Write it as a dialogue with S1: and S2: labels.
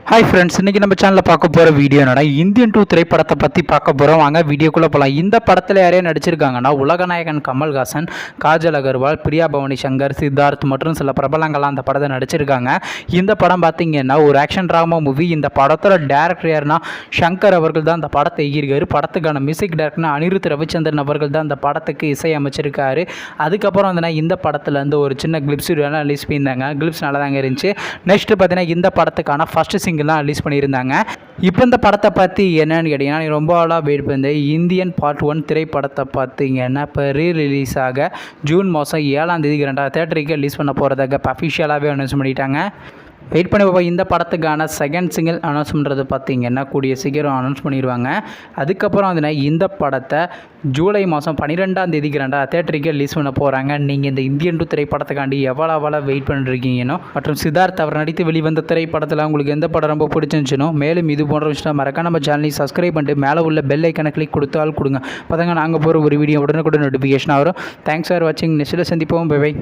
S1: Hi friends, இன்றைக்கி நம்ம சேனலில் பார்க்க போகிற வீடியோ என்னன்னா இந்தியன் 2 திரைப்படத்தை பற்றி பார்க்க போகிறோம். வாங்க வீடியோக்குள்ளே போகலாம். இந்த படத்தில் யாரையா நடிச்சிருக்காங்கன்னா உலகநாயகன் கமல்ஹாசன், காஜல் அகர்வால், பிரியா பவானி சங்கர், சித்தார்த் மற்றும் சில பிரபலங்கள்லாம் அந்த படத்தை நடிச்சிருக்காங்க. இந்த படம் பார்த்திங்கன்னா ஒரு ஆக்ஷன் ட்ராமா மூவி. இந்த படத்தோட டேரக்டர் யாருன்னா ஷங்கர் அவர்கள் தான் அந்த படத்தை இயக்கியிருக்காரு. படத்துக்கான மியூசிக் டேரக்டர்னா அனிருத் ரவிச்சந்திரன் அவர்கள் தான் அந்த படத்துக்கு இசை அமைச்சிருக்காரு. அதுக்கப்புறம் வந்து இந்த படத்தில் வந்து ஒரு சின்ன கிளிப்ஸ் ரிலீஸ் பண்ணியிருந்தாங்க. கிளிப்ஸ் நல்லா தாங்க இருந்துச்சு. நெக்ஸ்ட்டு பார்த்தீங்கன்னா இந்த படத்துக்கான ஃபஸ்ட்டு சிங்கிள்லாம் ரிலீஸ் பண்ணியிருந்தாங்க. இப்போ இந்த படத்தை பற்றி என்னன்னு கேட்டிங்கன்னா, ரொம்ப நாளாக வெயிட் பண்ண இந்தியன் பார்ட் 1 திரைப்படத்தை பார்த்தீங்கன்னா இப்போ ரிலீஸ் ஆக ஜூன் மாதம் 7ஆம் தேதி 2 தேட்டருக்கு ரிலீஸ் பண்ண போகிறதாக இப்போ அஃபிஷியலாகவே அனௌன்ஸ் பண்ணிட்டாங்க. வெயிட் பண்ணி பார்ப்போம். இந்த படத்துக்கான செகண்ட் சிங்கிள் அனௌன்ஸ் பண்ணுறது பார்த்திங்கன்னா கூடிய சீக்கிரம் அனௌன்ஸ் பண்ணிடுவாங்க. அதுக்கப்புறம் வந்து இந்த படத்தை ஜூலை மாதம் 12ஆம் தேதி தேட்டருக்கு ரிலீஸ் பண்ண போகிறாங்க. நீங்கள் இந்த இந்தியன் 2 திரைப்படத்துக்காண்டி எவ்வளோ வெயிட் பண்ணிருக்கீங்கன்னோ மற்றும் சித்தார்த் அவர் நடித்து வெளிவந்த திரைப்படத்தில் உங்களுக்கு எந்த படம் ரொம்ப பிடிச்சிருந்துச்சுனோ, மேலும் இது போன்ற விஷயம் மறக்காம நம்ம சேனலை சப்ஸ்கிரைப் பண்ணிட்டு மேலே உள்ள பெல் ஐக்கனை கிளிக் கொடுத்தால் கொடுங்க. பார்த்தாங்க நாங்கள் போகிற ஒரு வீடியோ உடனுக்குடன் நோட்டிஃபிகேஷன் வரும். தேங்க்ஸ் ஃபார் வாட்சிங். நெக்ஸ்ட்டில் சந்திப்போம். Bye by.